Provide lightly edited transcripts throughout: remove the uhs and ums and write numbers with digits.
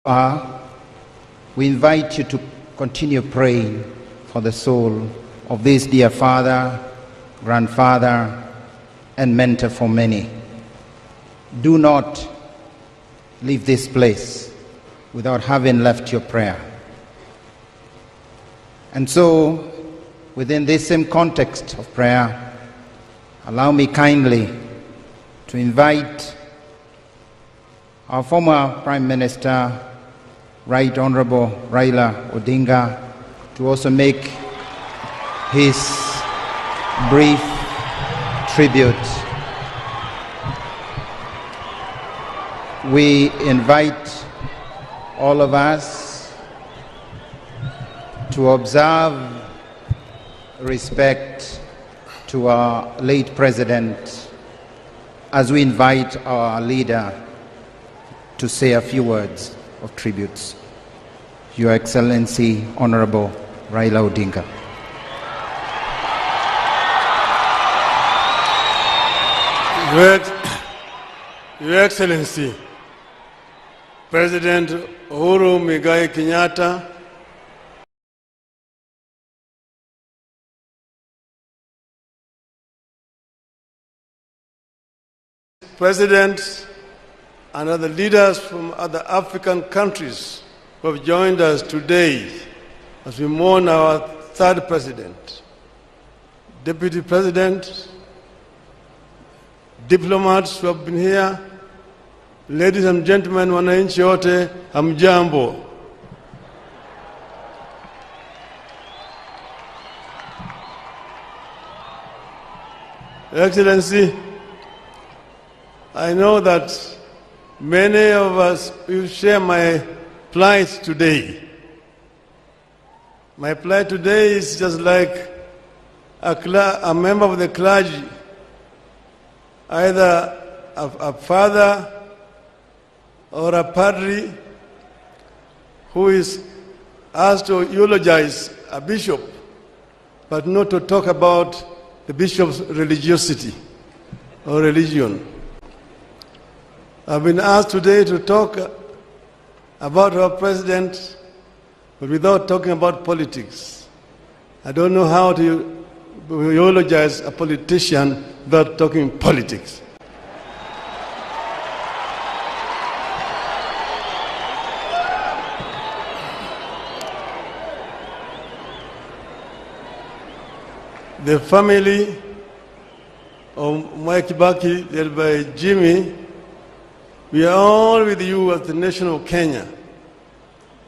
We invite you to continue praying for the soul of this dear father, grandfather, and mentor for many. Do not leave this place without having left your prayer. And so, within this same context of prayer, allow me kindly to invite our former Prime Minister, Right Honorable Raila Odinga, to also make his brief tribute. We invite all of us to observe respect to our late president as we invite our leader to say a few words of tributes. Your Excellency, Honorable Raila Odinga. Your Excellency, President Uhuru Muigai Kenyatta, President and other leaders from other African countries who have joined us today as we mourn our third president, Deputy President, diplomats who have been here, ladies and gentlemen, wananchi wote, hamjambo. Excellency, I know that many of us will share my plight today. My plight today is just like a member of the clergy, either a father or a padre who is asked to eulogize a bishop, but not to talk about the bishop's religiosity or religion. I've been asked today to talk about our president, but without talking about politics. I don't know how to eulogize a politician without talking politics. The family of Mwai Kibaki, led by Jimmy, we are all with you as the nation of Kenya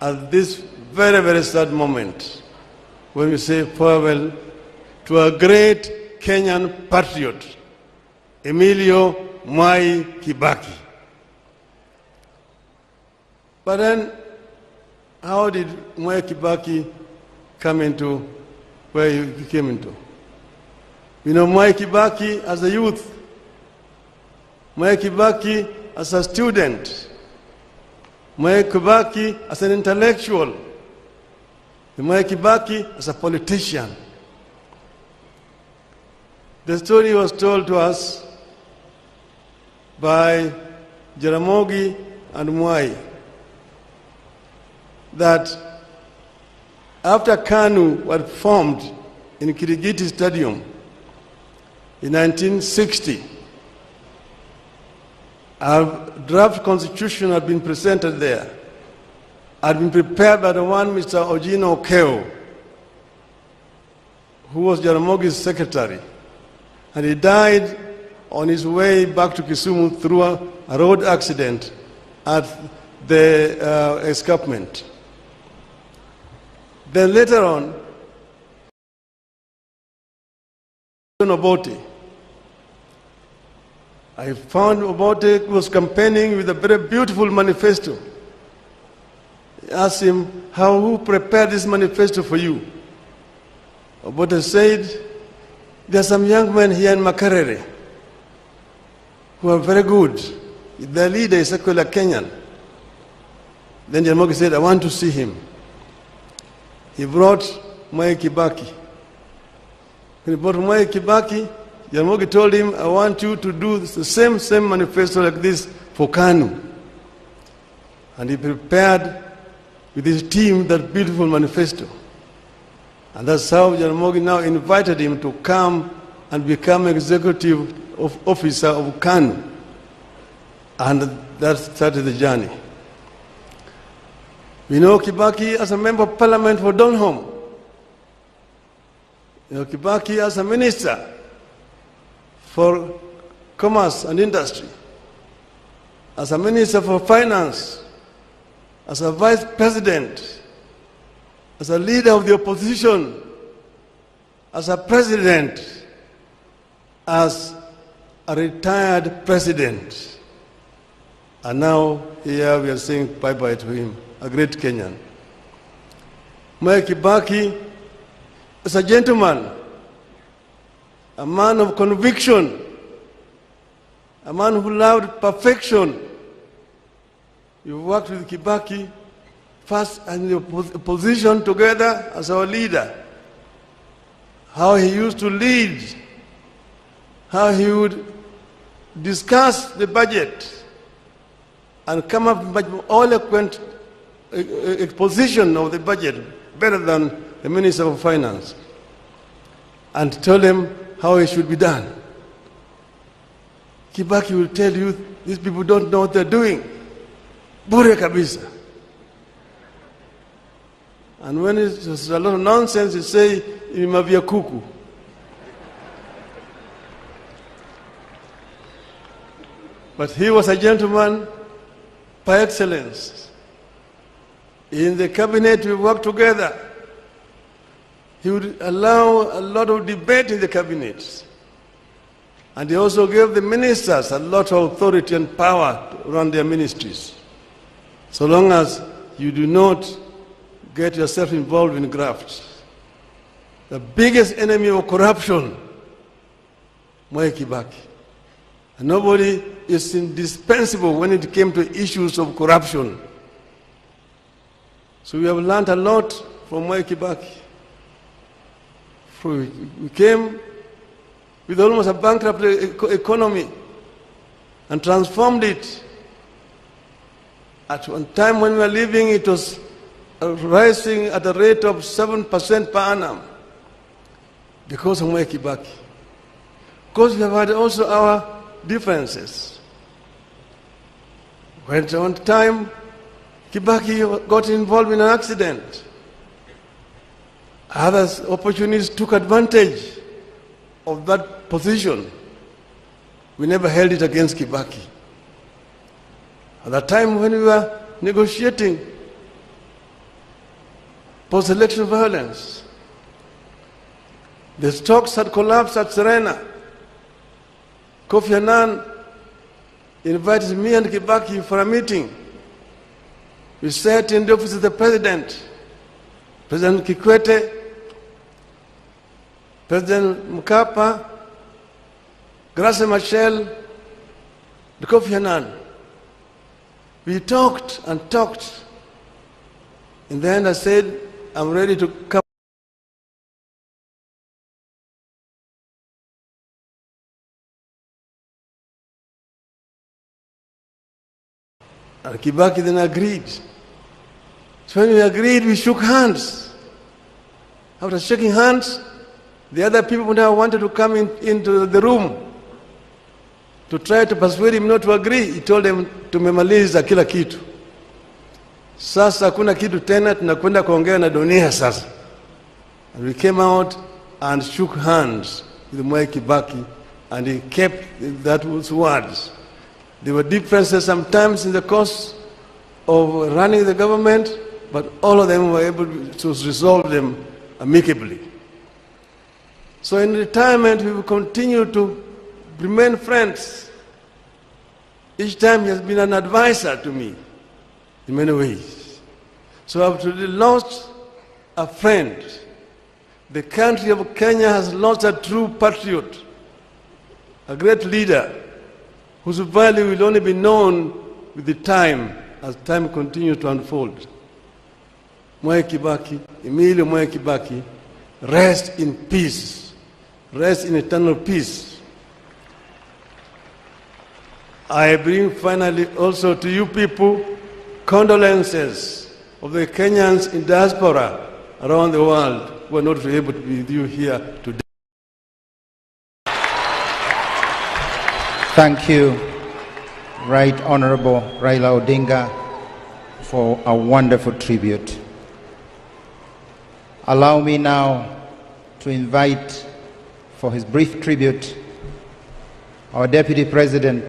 at this very, very sad moment when we say farewell to a great Kenyan patriot, Emilio Mwai Kibaki. But then, how did Mwai Kibaki come into where he came into? You know, Mwai Kibaki as a youth, Mwai Kibaki as a student, Mwai Kibaki as an intellectual, Mwai Kibaki as a politician. The story was told to us by Jaramogi and Mwai that after KANU was formed in Kirigiti Stadium in 1960, our draft constitution had been presented there, had been prepared by the one Mr. Ojino Okeo, who was Jaramogi's secretary. And he died on his way back to Kisumu through a road accident at the escarpment. Then later on, Obote. I found Obote was campaigning with a very beautiful manifesto. I asked him, who prepared this manifesto for you? Obote said, there are some young men here in Makerere who are very good. Their leader is actually a Kenyan. Then Jaramogi said, I want to see him. He brought Mwai Kibaki. When he brought Mwai Kibaki, Jaramogi told him, I want you to do the same manifesto like this for KANU. And he prepared with his team that beautiful manifesto. And that's how Jaramogi now invited him to come and become executive officer of KANU. And that started the journey. We know Kibaki as a member of parliament for Donholm. You know Kibaki as a minister for commerce and industry, as a minister for finance, as a vice president, as a leader of the opposition, as a president, as a retired president. And now here we are saying bye-bye to him, a great Kenyan. Mwai Kibaki is a gentleman, a man of conviction, a man who loved perfection. You worked with Kibaki first in the opposition together as our leader. How he used to lead, how he would discuss the budget and come up with all eloquent exposition of the budget, better than the Minister of Finance, and tell him how it should be done. Kibaki will tell you, these people don't know what they're doing. Bure kabisa. And when it's a lot of nonsense, he say, imavia kuku. But he was a gentleman by excellence. In the cabinet, we worked together. He would allow a lot of debate in the cabinet. And he also gave the ministers a lot of authority and power to run their ministries. So long as you do not get yourself involved in graft. The biggest enemy of corruption, Mwai Kibaki. And nobody is indispensable when it came to issues of corruption. So we have learned a lot from Mwai Kibaki. We came with almost a bankrupt economy and transformed it. At one time when we were living, it was rising at a rate of 7% per annum because of Mwai Kibaki. Of course, we have had also our differences. When at one time, Kibaki got involved in an accident. Others, opportunities took advantage of that position. We never held it against Kibaki. At the time when we were negotiating post-election violence, the stocks had collapsed at Serena. Kofi Annan invited me and Kibaki for a meeting. We sat in the office of the president, President Kikwete, President Mkapa, Grace Machel, and Kofi Annan. We talked and talked. In the end, I said, I'm ready to come. And Kibaki then agreed. So when we agreed, we shook hands. After shaking hands, the other people now wanted to come into the room to try to persuade him not to agree. He told them, tumemaliza kila kitu. Sasa hakuna kitu tena, tunakwenda kuongea na dunia sasa. And we came out and shook hands with Mwai Kibaki, and he kept that words. There were differences sometimes in the course of running the government, but all of them were able to resolve them amicably. So in retirement, we will continue to remain friends. Each time he has been an advisor to me in many ways. So I've really lost a friend. The country of Kenya has lost a true patriot, a great leader whose value will only be known with the time as time continues to unfold. Mwai Kibaki, Emilio Mwai Kibaki, rest in peace. Rest in eternal peace. I bring finally also to you people condolences of the Kenyans in diaspora around the world who are not able to be with you here today. Thank you, Right Honorable Raila Odinga, for a wonderful tribute. Allow me now to invite for his brief tribute our Deputy President